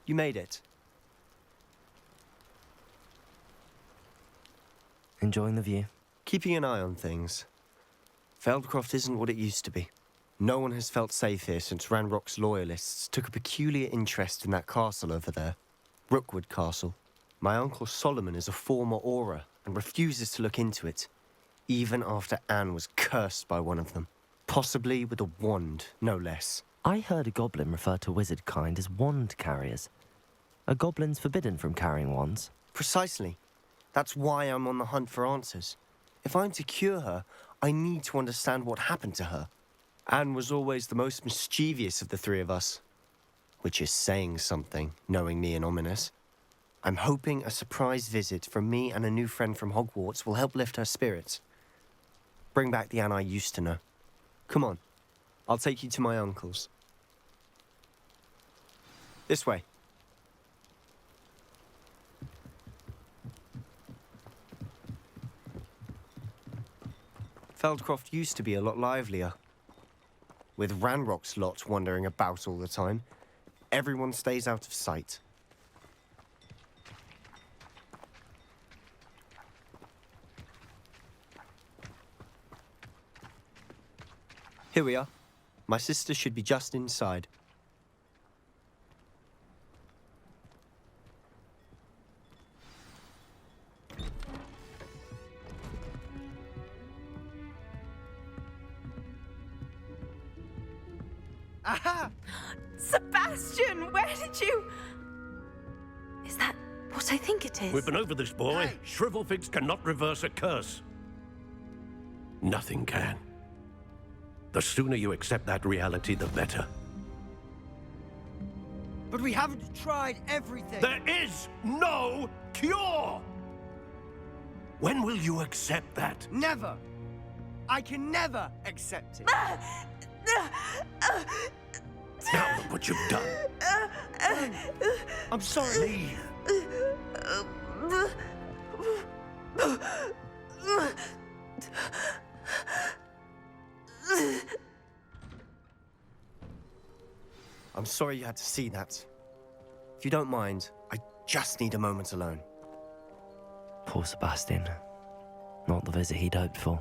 You made it. Enjoying the view? Keeping an eye on things. Feldcroft isn't what it used to be. No one has felt safe here since Ranrock's loyalists took a peculiar interest in that castle over there. Rookwood Castle. My uncle Solomon is a former Auror and refuses to look into it, even after Anne was cursed by one of them. Possibly with a wand, no less. I heard a goblin refer to wizard kind as wand carriers. Are goblins forbidden from carrying wands? Precisely. That's why I'm on the hunt for answers. If I'm to cure her, I need to understand what happened to her. Anne was always the most mischievous of the three of us. Which is saying something, knowing me and Ominous. I'm hoping a surprise visit from me and a new friend from Hogwarts will help lift her spirits. Bring back the Anne I used to know. Come on, I'll take you to my uncle's. This way. Feldcroft used to be a lot livelier. With Ranrock's lot wandering about all the time, everyone stays out of sight. Here we are. My sister should be just inside. Aha! Sebastian, where did you... Is that what I think it is? We've been over this, boy. Hey! Shrivelfigs cannot reverse a curse. Nothing can. The sooner you accept that reality, the better. But we haven't tried everything. There is no cure! When will you accept that? Never. I can never accept it. Now look what you've done. I'm sorry. I'm sorry you had to see that. If you don't mind, I just need a moment alone. Poor Sebastian. Not the visit he'd hoped for.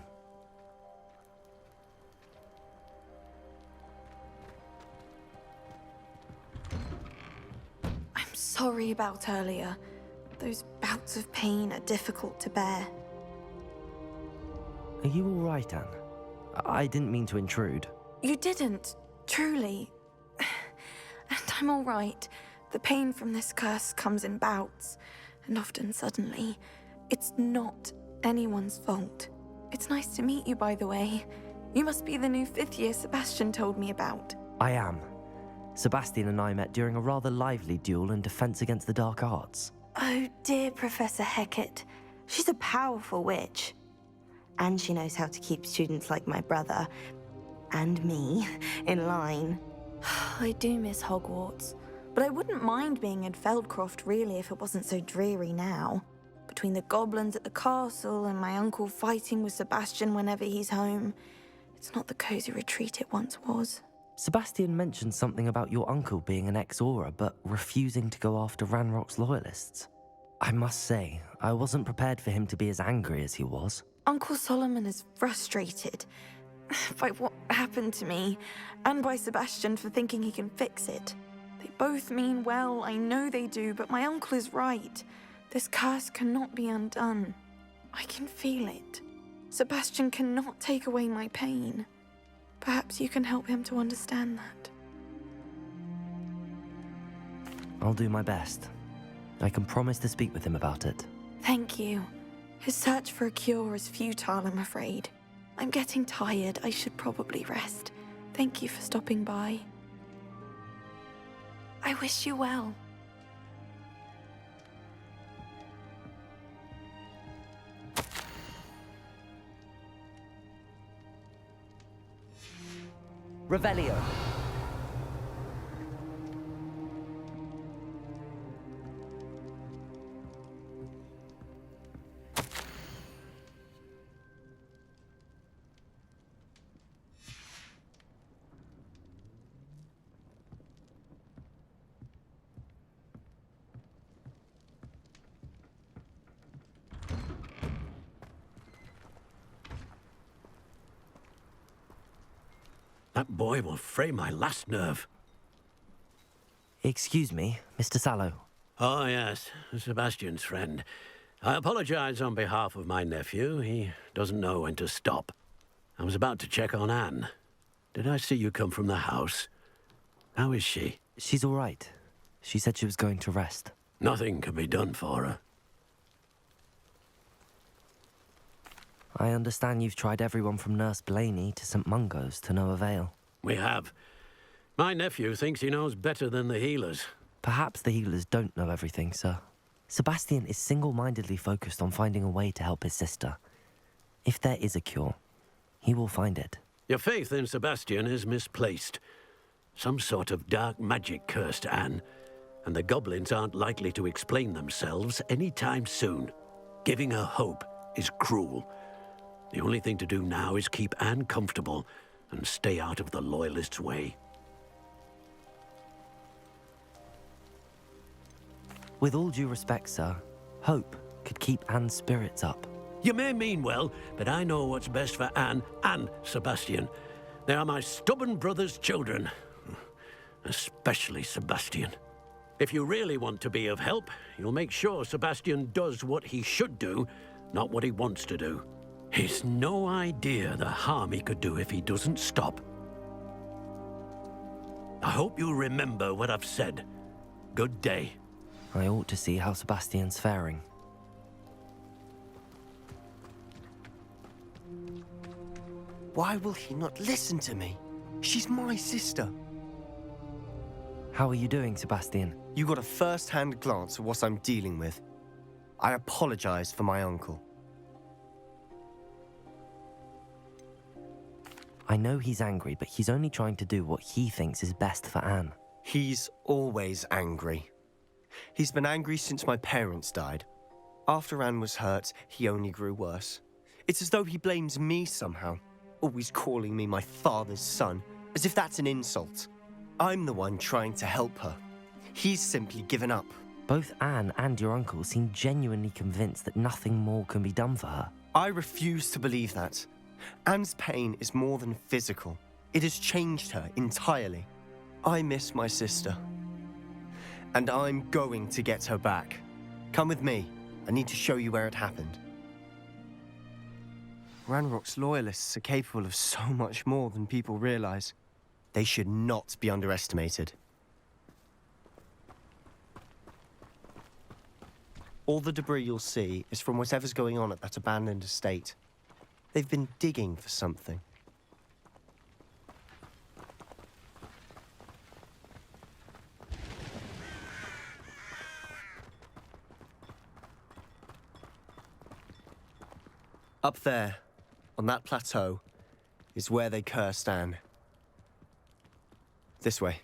I'm sorry about earlier. Those bouts of pain are difficult to bear. Are you all right, Anne? I didn't mean to intrude. You didn't, truly. And I'm all right. The pain from this curse comes in bouts, and often suddenly. It's not anyone's fault. It's nice to meet you, by the way. You must be the new 5th year Sebastian told me about. I am. Sebastian and I met during a rather lively duel in Defense Against the Dark Arts. Oh, dear Professor Hecat. She's a powerful witch. And she knows how to keep students like my brother, and me, in line. I do miss Hogwarts, but I wouldn't mind being in Feldcroft, really, if it wasn't so dreary now. Between the goblins at the castle and my uncle fighting with Sebastian whenever he's home, it's not the cozy retreat it once was. Sebastian mentioned something about your uncle being an ex-Auror, but refusing to go after Ranrock's loyalists. I must say, I wasn't prepared for him to be as angry as he was. Uncle Solomon is frustrated by what happened to me, and by Sebastian for thinking he can fix it. They both mean well, I know they do, but my uncle is right. This curse cannot be undone. I can feel it. Sebastian cannot take away my pain. Perhaps you can help him to understand that. I'll do my best. I can promise to speak with him about it. Thank you. His search for a cure is futile, I'm afraid. I'm getting tired. I should probably rest. Thank you for stopping by. I wish you well. Revelio. That boy will fray my last nerve. Excuse me, Mr. Sallow. Oh, yes, Sebastian's friend. I apologize on behalf of my nephew. He doesn't know when to stop. I was about to check on Anne. Did I see you come from the house? How is she? She's all right. She said she was going to rest. Nothing can be done for her. I understand you've tried everyone from Nurse Blaney to St. Mungo's to no avail. We have. My nephew thinks he knows better than the healers. Perhaps the healers don't know everything, sir. Sebastian is single-mindedly focused on finding a way to help his sister. If there is a cure, he will find it. Your faith in Sebastian is misplaced. Some sort of dark magic cursed Anne, and the goblins aren't likely to explain themselves anytime soon. Giving her hope is cruel. The only thing to do now is keep Anne comfortable and stay out of the Loyalists' way. With all due respect, sir, hope could keep Anne's spirits up. You may mean well, but I know what's best for Anne and Sebastian. They are my stubborn brother's children. Especially Sebastian. If you really want to be of help, you'll make sure Sebastian does what he should do, not what he wants to do. He's no idea the harm he could do if he doesn't stop. I hope you'll remember what I've said. Good day. I ought to see how Sebastian's faring. Why will he not listen to me? She's my sister. How are you doing, Sebastian? You got a first-hand glance at what I'm dealing with. I apologize for my uncle. I know he's angry, but he's only trying to do what he thinks is best for Anne. He's always angry. He's been angry since my parents died. After Anne was hurt, he only grew worse. It's as though he blames me somehow, always calling me my father's son, as if that's an insult. I'm the one trying to help her. He's simply given up. Both Anne and your uncle seem genuinely convinced that nothing more can be done for her. I refuse to believe that. Anne's pain is more than physical. It has changed her entirely. I miss my sister. And I'm going to get her back. Come with me. I need to show you where it happened. Ranrock's loyalists are capable of so much more than people realize. They should not be underestimated. All the debris you'll see is from whatever's going on at that abandoned estate. They've been digging for something. Up there, on that plateau, is where they cursed Anne. This way.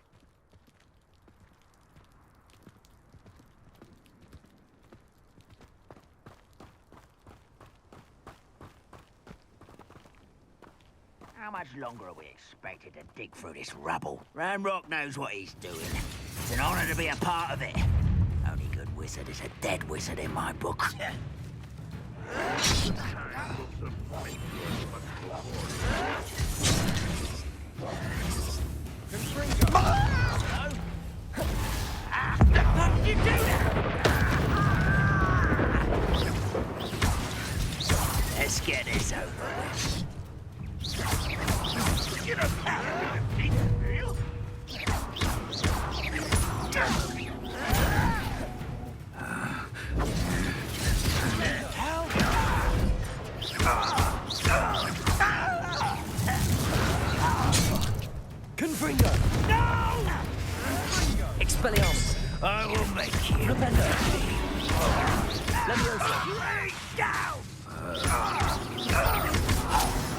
How much longer are we expected to dig through this rubble? Ranrock knows what he's doing. It's an honor to be a part of it. Only good wizard is a dead wizard in my book. How did you do that? Let's get this over with. Confringo! No! Expelliarmus! I will make you. Rependo! Leviosa! Lay down!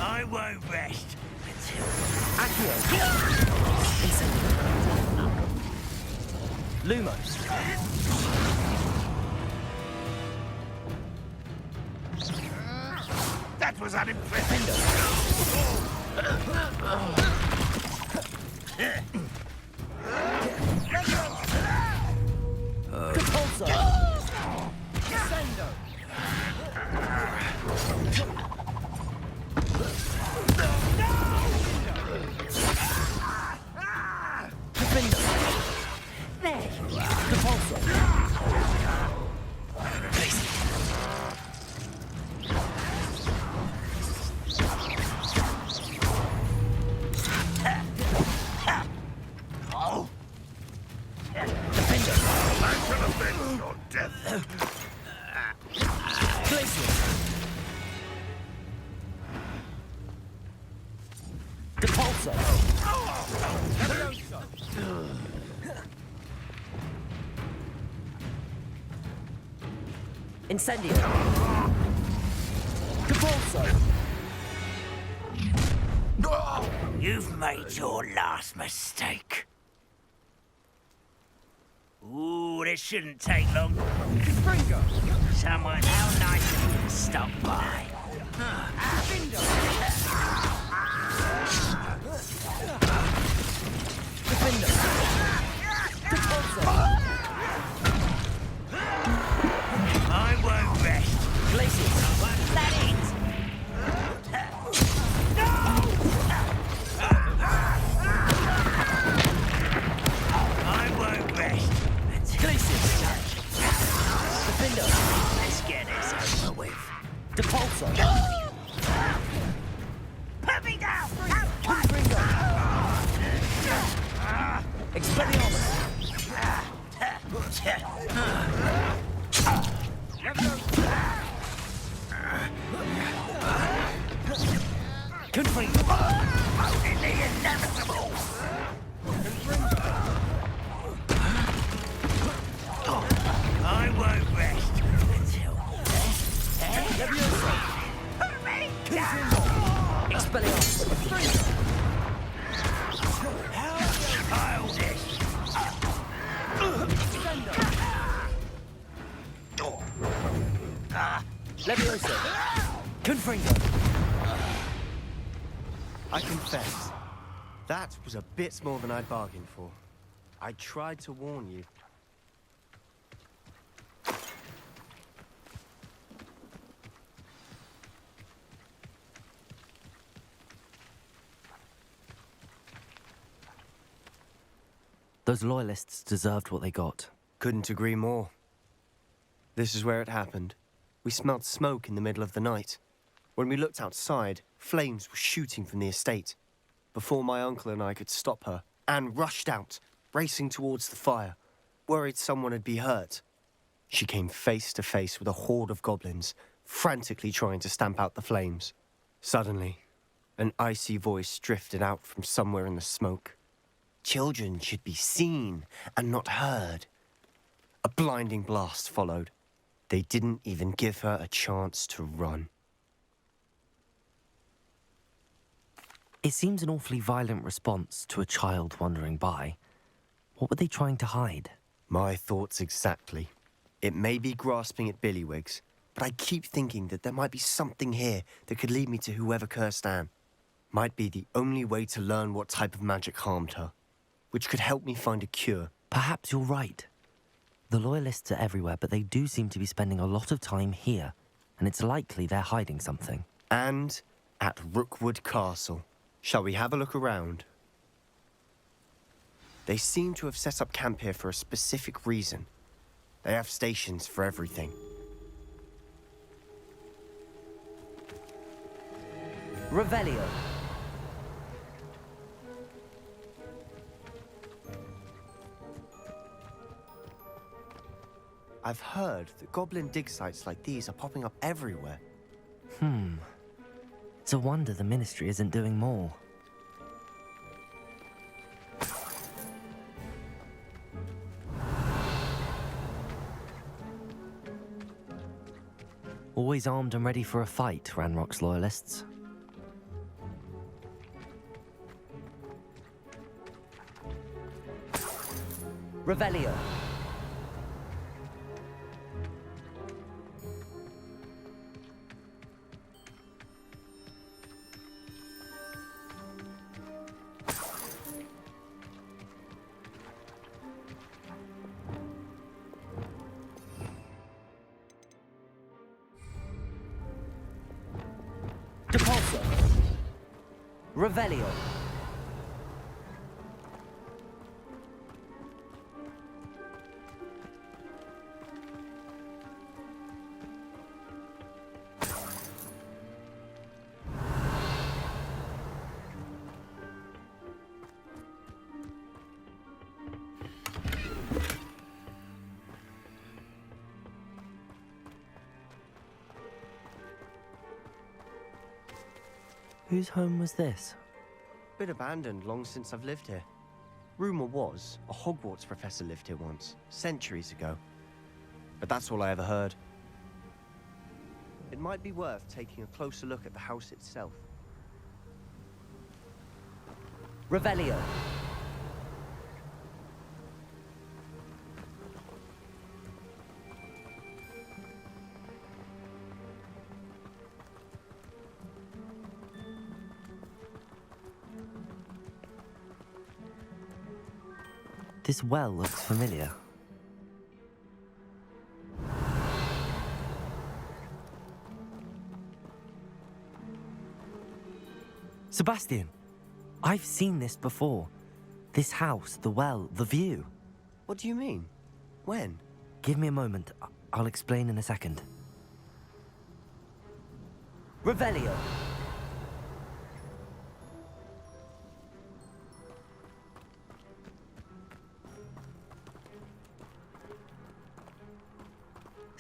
I won't rest until... Accio! Lumos! That was unimpressive. Repulsor! Sendo! Depulso! Incendio! Depulso! You've made your last mistake. Ooh, this shouldn't take long. Someone, how nice of you to stop by. I won't rest. Glacius! Is that it? I won't rest. Glacius! Defender! Let's get this over with. Depulso! Put me down! Confringo! Expelliarmus! Confringo! In the inevitable! I won't rest until... Put me down! Expelliarmus! I'll this! Levioso! Confringo! I confess, that was a bit more than I'd bargained for. I tried to warn you. Those loyalists deserved what they got. Couldn't agree more. This is where it happened. We smelled smoke in the middle of the night. When we looked outside, flames were shooting from the estate. Before my uncle and I could stop her, Anne rushed out, racing towards the fire, worried someone had been hurt. She came face to face with a horde of goblins, frantically trying to stamp out the flames. Suddenly, an icy voice drifted out from somewhere in the smoke. Children should be seen and not heard. A blinding blast followed. They didn't even give her a chance to run. It seems an awfully violent response to a child wandering by. What were they trying to hide? My thoughts exactly. It may be grasping at Billywigs, but I keep thinking that there might be something here that could lead me to whoever cursed Anne. Might be the only way to learn what type of magic harmed her, which could help me find a cure. Perhaps you're right. The loyalists are everywhere, but they do seem to be spending a lot of time here, and it's likely they're hiding something. And at Rookwood Castle. Shall we have a look around? They seem to have set up camp here for a specific reason. They have stations for everything. Revelio. I've heard that goblin dig sites like these are popping up everywhere. It's a wonder the Ministry isn't doing more. Always armed and ready for a fight, Ranrock's loyalists. Revelio. Depulso. Revelio. Whose home was this? been abandoned long since I've lived here. Rumor was a Hogwarts professor lived here once, centuries ago. But that's all I ever heard. It might be worth taking a closer look at the house itself. Revelio. This well looks familiar. Sebastian, I've seen this before. This house, the well, the view. What do you mean? When? Give me a moment. I'll explain in a second. Revelio.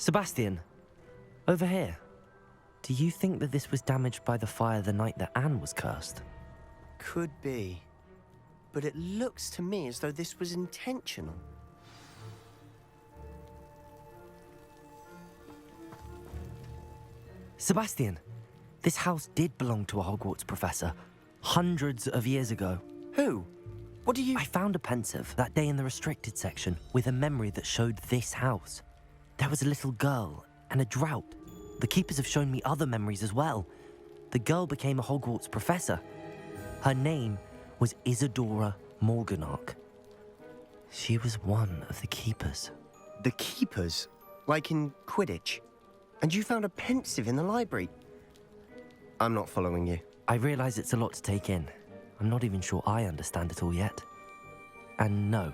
Sebastian, over here. Do you think that this was damaged by the fire the night that Anne was cursed? Could be. But it looks to me as though this was intentional. Sebastian, this house did belong to a Hogwarts professor, hundreds of years ago. Who? What do you... I found a pensive that day in the restricted section with a memory that showed this house. There was a little girl and a drought. The keepers have shown me other memories as well. The girl became a Hogwarts professor. Her name was Isadora Morganach. She was one of the keepers. The keepers? Like in Quidditch? And you found a pensive in the library? I'm not following you. I realize it's a lot to take in. I'm not even sure I understand it all yet. And no,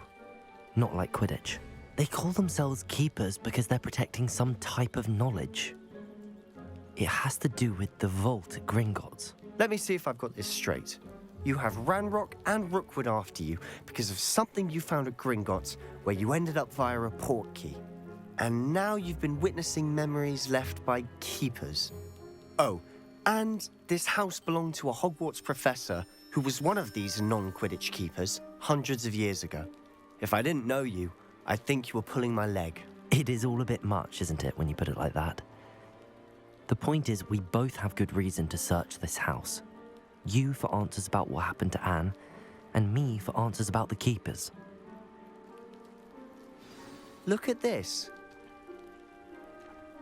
not like Quidditch. They call themselves keepers because they're protecting some type of knowledge. It has to do with the vault at Gringotts. Let me see if I've got this straight. You have Ranrock and Rookwood after you because of something you found at Gringotts where you ended up via a portkey. And now you've been witnessing memories left by keepers. Oh, and this house belonged to a Hogwarts professor who was one of these non-Quidditch keepers hundreds of years ago. If I didn't know you, I'd think you were pulling my leg. It is all a bit much, isn't it, when you put it like that? The point is, we both have good reason to search this house. You for answers about what happened to Anne, and me for answers about the keepers. Look at this.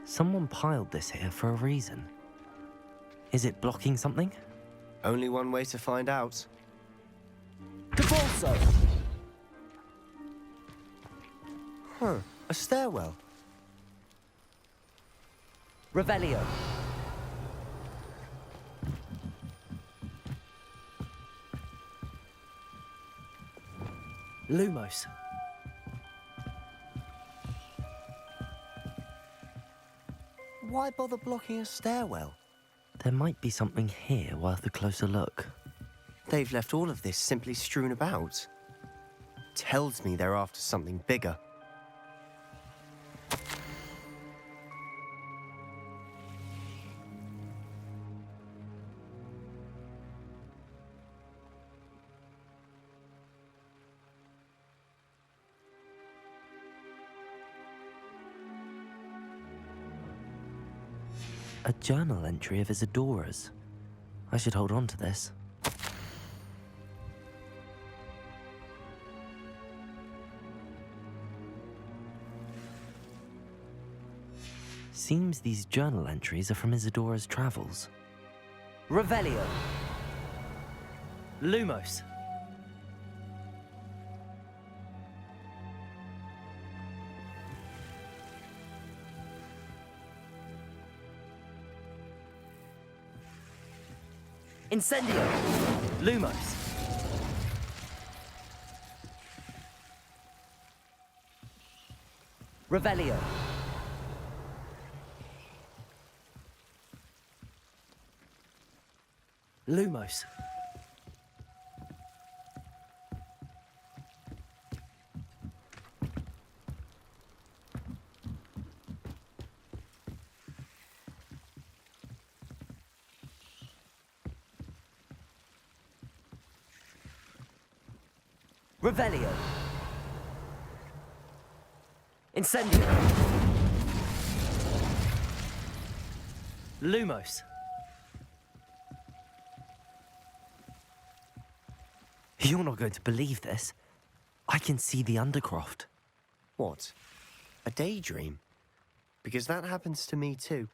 Someone piled this here for a reason. Is it blocking something? Only one way to find out. Cabalso! Huh, a stairwell. Revelio. Lumos. Why bother blocking a stairwell? There might be something here worth a closer look. They've left all of this simply strewn about. Tells me they're after something bigger. A journal entry of Isadora's. I should hold on to this. Seems these journal entries are from Isadora's travels. Revelio. Lumos. Incendio! Lumos! Revelio! Lumos! Revelio. Incendio. Lumos. You're not going to believe this. I can see the Undercroft. What? A daydream? Because that happens to me too.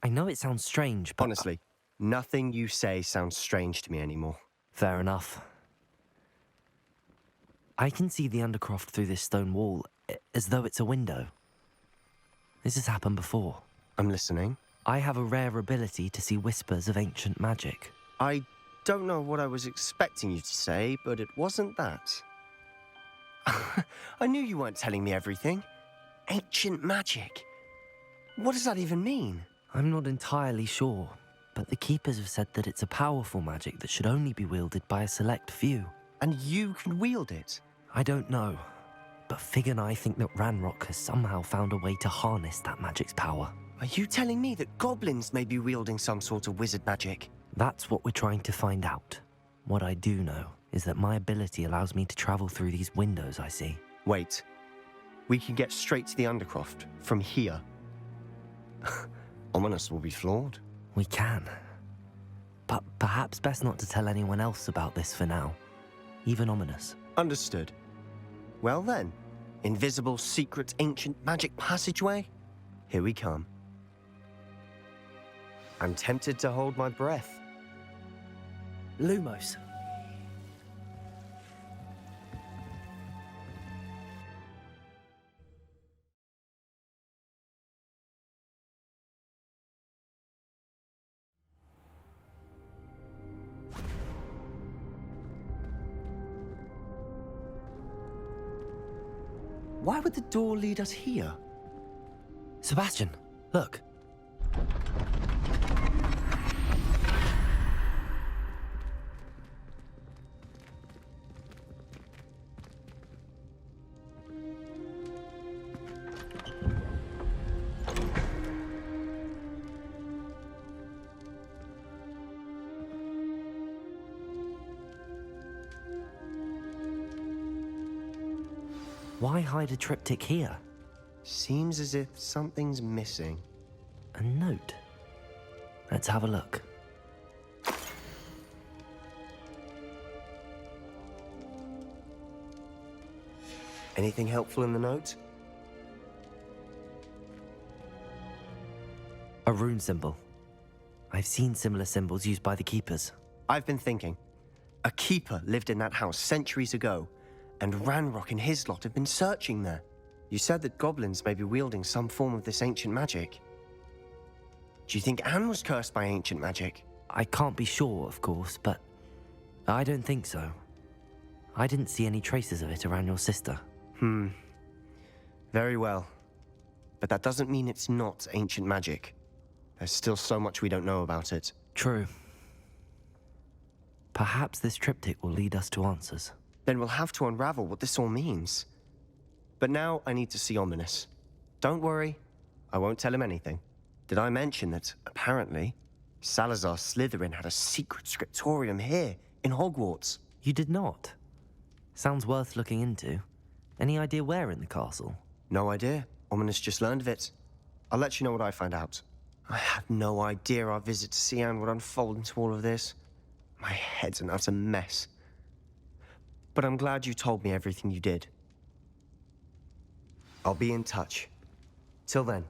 I know it sounds strange, but... Honestly, nothing you say sounds strange to me anymore. Fair enough. I can see the Undercroft through this stone wall, as though it's a window. This has happened before. I'm listening. I have a rare ability to see whispers of ancient magic. I don't know what I was expecting you to say, but it wasn't that. I knew you weren't telling me everything. Ancient magic. What does that even mean? I'm not entirely sure, but the Keepers have said that it's a powerful magic that should only be wielded by a select few. And you can wield it? I don't know, but Fig and I think that Ranrock has somehow found a way to harness that magic's power. Are you telling me that goblins may be wielding some sort of wizard magic? That's what we're trying to find out. What I do know is that my ability allows me to travel through these windows I see. Wait. We can get straight to the Undercroft from here. Ominous will be floored. We can. But perhaps best not to tell anyone else about this for now. Even Ominous. Understood. Well then, invisible, secret, ancient magic passageway? Here we come. I'm tempted to hold my breath. Lumos. Why would the door lead us here? Sebastian, look. Why hide a triptych here? Seems as if something's missing. A note. Let's have a look. Anything helpful in the note? A rune symbol. I've seen similar symbols used by the Keepers. I've been thinking. A keeper lived in that house centuries ago, and Ranrock and his lot have been searching there. You said that goblins may be wielding some form of this ancient magic. Do you think Anne was cursed by ancient magic? I can't be sure, of course, but I don't think so. I didn't see any traces of it around your sister. Very well. But that doesn't mean it's not ancient magic. There's still so much we don't know about it. True. Perhaps this triptych will lead us to answers. Then we'll have to unravel what this all means. But now I need to see Ominous. Don't worry, I won't tell him anything. Did I mention that, apparently, Salazar Slytherin had a secret scriptorium here, in Hogwarts? You did not? Sounds worth looking into. Any idea where in the castle? No idea. Ominous just learned of it. I'll let you know what I find out. I had no idea our visit to Sian would unfold into all of this. My head's an utter mess. But I'm glad you told me everything you did. I'll be in touch. Till then.